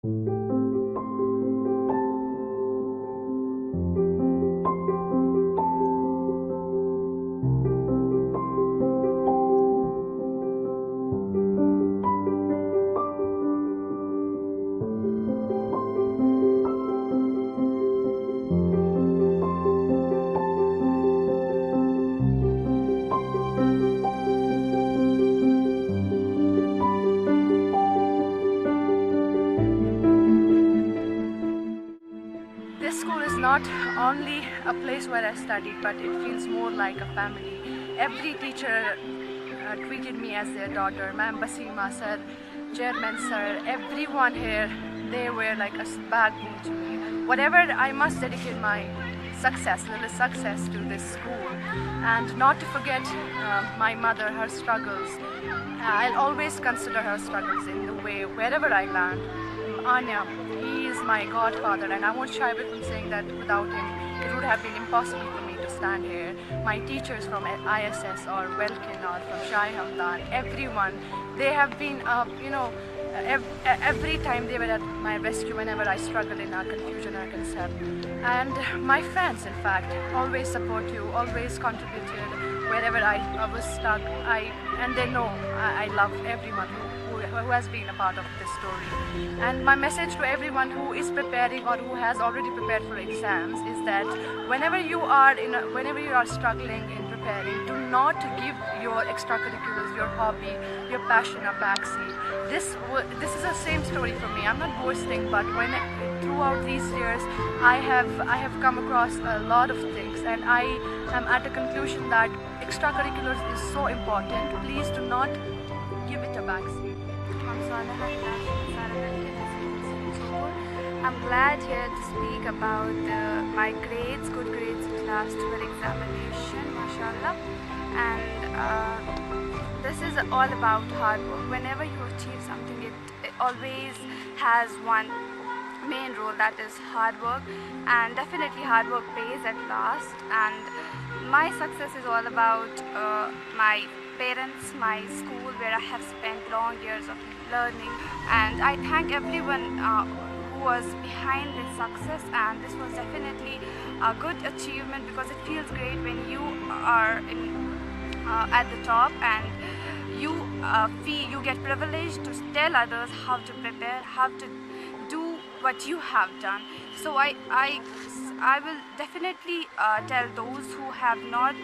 This school is not only a place where I studied, but it feels more like a family. Every teacher treated me as their daughter. Ma'am Basima sir, Chairman sir, everyone here, they were like a backbone to me. Whatever, I must dedicate my little success to this school, and not to forget my mother, her struggles. I'll always consider her struggles in the way wherever I land. Anya, he is my godfather, and I won't shy away from saying that without him, it would have been impossible for me to stand here. My teachers from ISS or Welkin or from Shai Hamdan, everyone, they have been, every time they were at my rescue whenever I struggled in our confusion or concept. And my friends, in fact, always support you, always contributed wherever I was stuck. And they know I love everyone who has been a part of this story. And my message to everyone who is preparing or who has already prepared for exams is that whenever you are struggling in preparing, do not give your extracurriculars, your hobby, your passion a backseat. This is the same story for me. I'm not boasting, but throughout these years, I have come across a lot of things, and I am at a conclusion that extracurriculars is so important. Please do not give it a backseat. I'm glad here to speak about my grades, good grades in class 12 examination, mashallah. And this is all about hard work. Whenever you achieve something, it always has one main role, that is hard work, and definitely hard work pays at last. And my success is all about my parents, my school, where I have spent long years of learning, and I thank everyone who was behind this success. And this was definitely a good achievement, because it feels great when you are at the top and you get privileged to tell others how to prepare, how to do what you have done. So I will definitely tell those who have not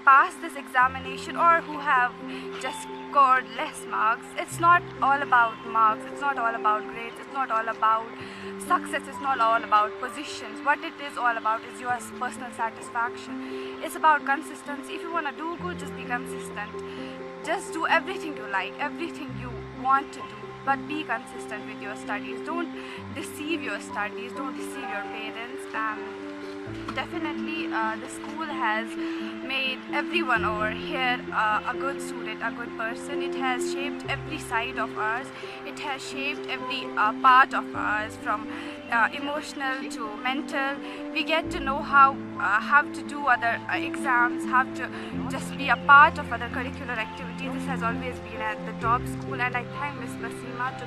passed this examination or who have just scored less marks. It's not all about marks, it's not all about grades, it's not all about success, it's not all about positions. What it is all about is your personal satisfaction. It's about consistency. If you want to do good, just be consistent. Just do everything you like, everything you want to do, but be consistent with your studies. Don't deceive your studies, don't deceive your parents. Definitely the school has made everyone over here a good student, a good person. It has shaped every side of ours. It has shaped every part of ours, from emotional to mental. We get to know how to do other exams, how to just be a part of other curricular activities. This has always been at the top school, and I thank Ms. Basima to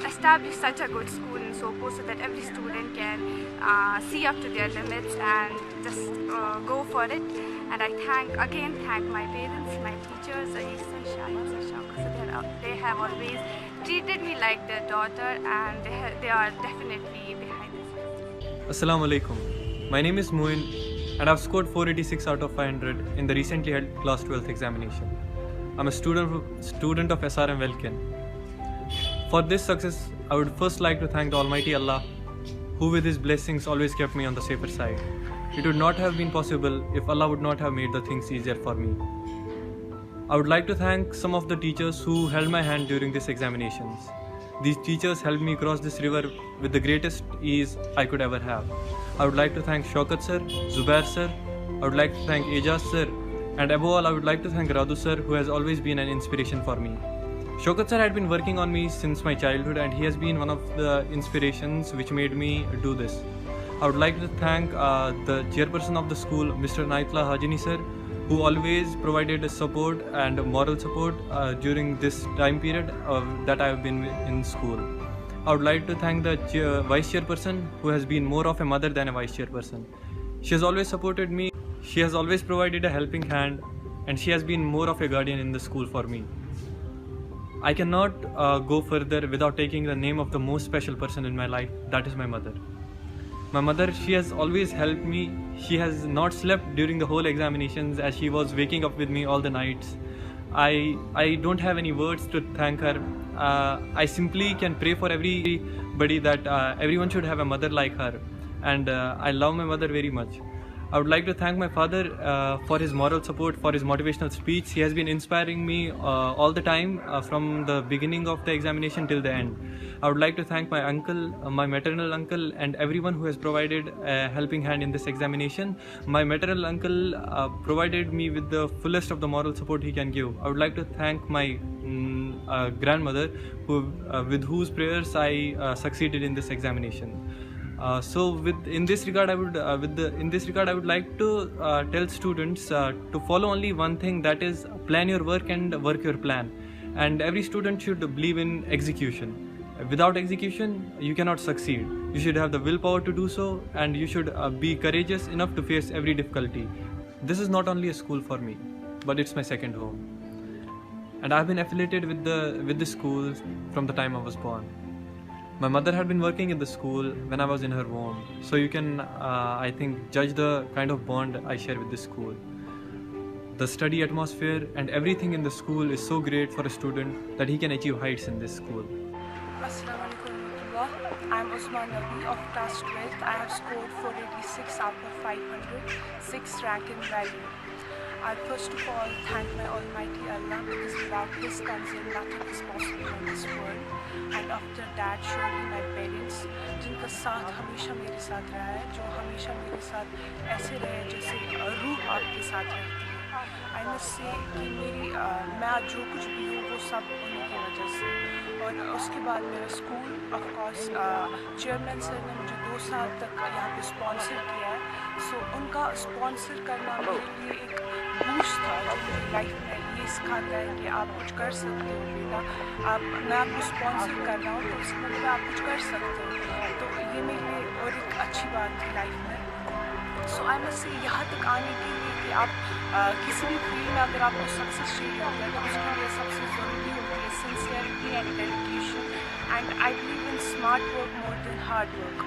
establish such a good school in Sopo, so that every student can see up to their limits and just go for it. And I thank my parents, my teachers, Aisa, Shahid, Shauqa. So they have always treated me like their daughter, and they are definitely behind this. Assalamu alaikum. My name is Moin, and I've scored 486 out of 500 in the recently held class 12th examination. I'm a student of SRM Welkin. For this success, I would first like to thank the Almighty Allah, who with His blessings always kept me on the safer side. It would not have been possible if Allah would not have made the things easier for me. I would like to thank some of the teachers who held my hand during these examinations. These teachers helped me cross this river with the greatest ease I could ever have. I would like to thank Shaukat sir, Zubair sir, I would like to thank Ejaz sir, and above all I would like to thank Radu sir, who has always been an inspiration for me. Shaukat sir had been working on me since my childhood, and he has been one of the inspirations which made me do this. I would like to thank the chairperson of the school, Mr. Naitla Hajini sir, who always provided support and moral support during this time period that I have been in school. I would like to thank the vice chairperson, who has been more of a mother than a vice chairperson. She has always supported me, she has always provided a helping hand, and she has been more of a guardian in the school for me. I cannot go further without taking the name of the most special person in my life, that is my mother. My mother, she has always helped me. She has not slept during the whole examinations, as she was waking up with me all the nights. I don't have any words to thank her. I simply can pray for everybody that everyone should have a mother like her, and I love my mother very much. I would like to thank my father for his moral support, for his motivational speech. He has been inspiring me all the time from the beginning of the examination till the end. I would like to thank my uncle, my maternal uncle, and everyone who has provided a helping hand in this examination. My maternal uncle provided me with the fullest of the moral support he can give. I would like to thank my grandmother, with whose prayers I succeeded in this examination. In this regard, I would like to tell students to follow only one thing, that is, plan your work and work your plan. And every student should believe in execution. Without execution, you cannot succeed. You should have the willpower to do so, and you should be courageous enough to face every difficulty. This is not only a school for me, but it's my second home. And I've been affiliated with the school from the time I was born. My mother had been working in the school when I was in her womb, so you can, I think, judge the kind of bond I share with this school. The study atmosphere and everything in the school is so great for a student that he can achieve heights in this school. Assalamualaikum warahmatullah. I am Usman Nabi of class 12th. I have scored 486 out of 500, 6th rank in value. I first of all thank my Almighty Allah, because without His tanzil nothing is possible in this world. And after that, surely my parents, जिनका साथ हमेशा मेरे साथ रहा है, जो हमेशा मेरे साथ ऐसे रहे जैसे रूह आपके साथ रहती है. I must say कि मैं आज जो कुछ भी हूँ वो सब उन्हीं की वजह से. और उसके बाद मेरा school, of course chairman sir ने मुझे 2 साल तक यहाँ पे स्पॉन्सर किया है. सो उनका स्पॉन्सर करना मेरे लिए एक बूस्ट था, जो मेरी लाइफ में ये सिखाता है कि आप कुछ कर सकते हो बेटा. मैं आपको स्पॉन्सर कर रहा हूँ तो इसका मतलब आप कुछ कर सकते हो. तो ये मेरे लिए और एक अच्छी बात थी लाइफ में. सो आई मस्ट से यहाँ तक आने के लिए कि आप किसी भी फील्ड में अगर आपको सक्सेस चाहिए होता है तो उसके लिए सबसे ज़रूरी होती है sincerity and dedication. And I believe in smart work more than hard work.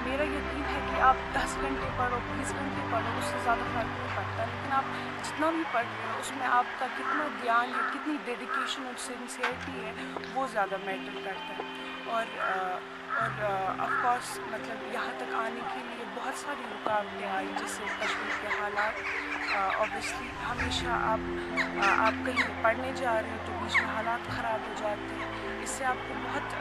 मेरा यकीन है कि आप 10 घंटे पढ़ो, 20 घंटे पढ़ो, उससे ज़्यादा फ़र्क नहीं पड़ता. लेकिन आप जितना भी पढ़ रहे हो उसमें आपका कितना ध्यान है, कितनी डेडिकेशन और सिंसियरिटी है, वो ज़्यादा मैटर करता है. और ऑफ कोर्स मतलब यहाँ तक आने के लिए बहुत सारी रुकावटें आई, जैसे कश्मीर के हालात. ऑब्वियसली हमेशा आप कहीं पढ़ने जा रहे हो तो बीच में हालात ख़राब हो जाते हैं, इससे आपको बहुत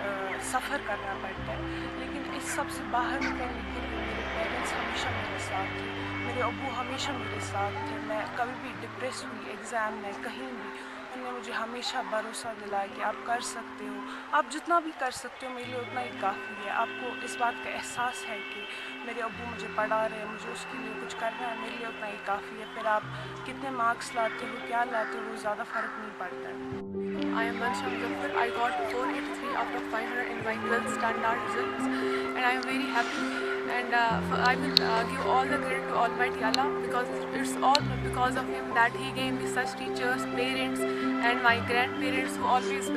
सफ़र करना पड़ता है. लेकिन इस सब से बाहर निकलने के लिए मेरे पेरेंट्स हमेशा मेरे साथ थे, मेरे अब्बू हमेशा मेरे साथ थे. मैं कभी भी डिप्रेस हुई एग्ज़ाम में, कहीं भी, उन्होंने मुझे हमेशा भरोसा दिलाया कि आप कर सकते हो, आप जितना भी कर सकते हो मेरे लिए उतना ही काफ़ी है. आपको इस बात का एहसास है कि मेरे अब्बू मुझे पढ़ा रहे हैं, मुझे उसके लिए कुछ करना है, मेरे लिए उतना ही काफ़ी है. फिर आप कितने मार्क्स लाते हो, क्या लाते हो, वो ज़्यादा फ़र्क नहीं पड़ता है. I am Mansha Muzaffar. I got 483 out of 500 in my 12th standard results, and I am very happy. And I will give all the credit to Almighty Allah, because it's all because of Him that He gave me such teachers, parents, and my grandparents who always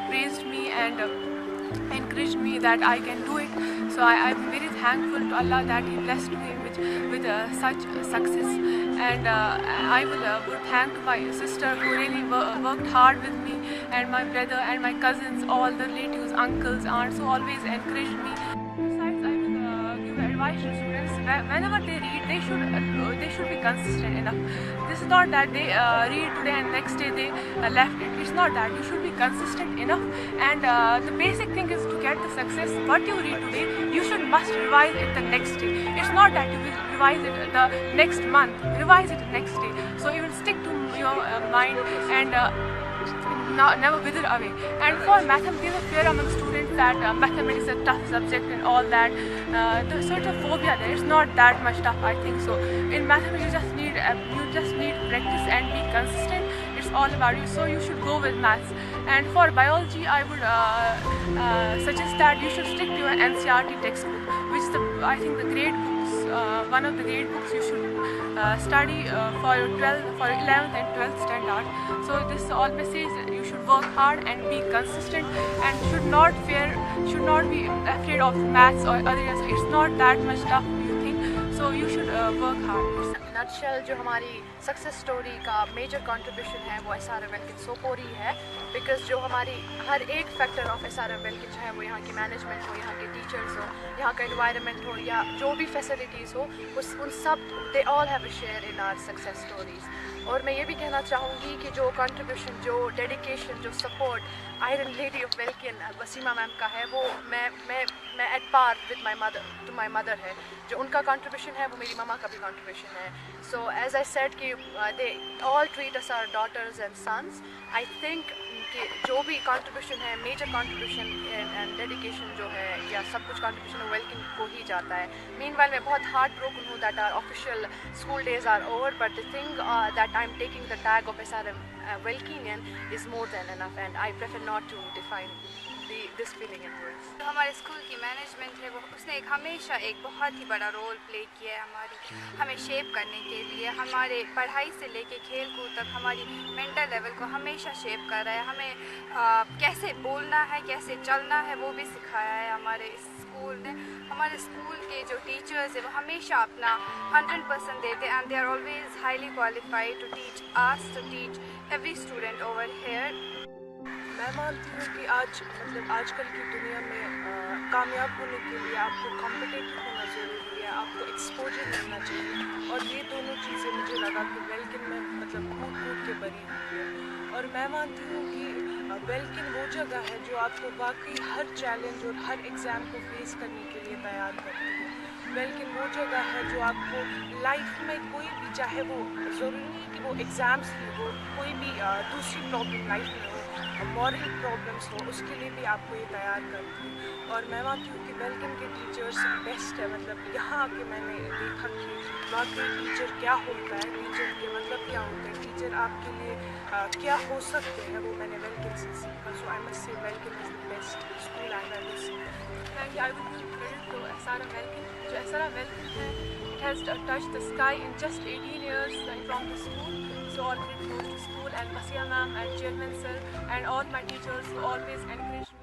praised me and encouraged me that I can do it. So I am very thankful to Allah that He blessed me with such success. And I will thank to my sister who really worked hard with me, and my brother and my cousins, all the relatives, uncles, aunts who always encouraged me. Besides, I will give advice to students. Whenever they read, they should be consistent enough. This is not that they read today and next day they left it. It's not that. You should be consistent enough. And the basic thing is to get the success. What you read today, you must revise it the next day. It's not that you will revise it the next month. Revise it the next day. So it will stick to your mind and never wither away. And for mathematics, there's a fear among students that mathematics is a tough subject and all that. There's sort of phobia there. It's not that much tough, I think so. In mathematics, you just need practice and be consistent. It's all about you. So you should go with maths. And for biology, I would suggest that you should stick to your NCERT textbook, which is I think the great books, one of the great books you should study for your 11th and 12th standard. So this always says you should work hard and be consistent, and should not be afraid of maths or others. It's not that much tough you think. So you should work hard. Nutshell जो हमारी success story का major contribution है वो SRM welkin Sopori है, because जो हमारी हर एक factor of SRM welkin, चाहे वो यहाँ की मैनेजमेंट हो, यहाँ के टीचर्स हो, यहाँ का एनवायरनमेंट हो, या जो भी फैसिलिटीज़ हो, उन सब they all have a share in our success stories. और मैं ये भी कहना चाहूँगी कि जो कंट्रीब्यूशन, जो डेडिकेशन, जो support iron lady of Welkin Wasima ma'am का है, वो मैं at par with my mother है. जो उनका कंट्रीब्यूशन है वो मेरी ममा का भी कंट्रीब्यूशन है. सो एज आई सेड कि they all treat us our daughters and sons. I think कि जो भी कंट्रीब्यूशन है, मेजर कंट्रीब्यूशन एंड डेडिकेशन जो है, या सब कुछ कंट्रीब्यूशन वेल्किन को ही जाता है. मीनवाइल मैं बहुत हार्ट ब्रोकन हूँ that our official school days are over, but the thing that I am taking the tag of SRM Welkinian is more than enough, and I prefer not to define this feeling in words. तो हमारे school की management है वो, उसने हमेशा एक बहुत ही बड़ा रोल प्ले किया है हमें शेप करने के लिए. हमारे पढ़ाई से लेके खेल कूद तक हमारी मेंटल लेवल को हमेशा शेप कर रहा है. हमें कैसे बोलना है, कैसे चलना है, वो भी सिखाया है हमारे स्कूल ने. हमारे स्कूल के जो टीचर्स हैं वो हमेशा अपना 100% देते हैं, and they are always highly qualified to teach us, to teach every student over here. मैं मानती हूँ कि आजकल की दुनिया में कामयाब होने के लिए आपको कॉम्पिटिटिव होना ज़रूरी है, आपको एक्सपोजर मिलना चाहिए, और ये दोनों चीज़ें मुझे लगा कि वेल्किन में कूद के बनी हुई है. और मैं मानती हूँ कि वेल्किन वो जगह है जो आपको वाकई हर चैलेंज और हर एग्ज़ाम को फेस करने के लिए तैयार करती है. वेल्किन वो जगह है जो आपको लाइफ में कोई भी, चाहे वो ज़रूरी नहीं कि वो एग्ज़ाम्स ही हो, कोई भी दूसरी प्रॉब्लम लाइफ में हो, मॉरल प्रॉब्लम्स हो, उसके लिए भी आपको ये तैयार करती है. और मैं मानती हूँ कि वेल्किन के टीचर्स बेस्ट है. यहाँ आके मैंने देखा कि वाकई टीचर क्या होता है, टीचर के क्या होता है, टीचर आपके लिए क्या हो सकते हैं, वो मैंने वेल्किन से सीखा. So I must say Welkin is the best school I have ever seen. I would give credit to SRM Welkin. जो SRM Welkin है, it has touched the sky in just 18 years from the school. So all credit goes to school and Basia ma'am and Chairman sir and all my teachers who always encouraged me.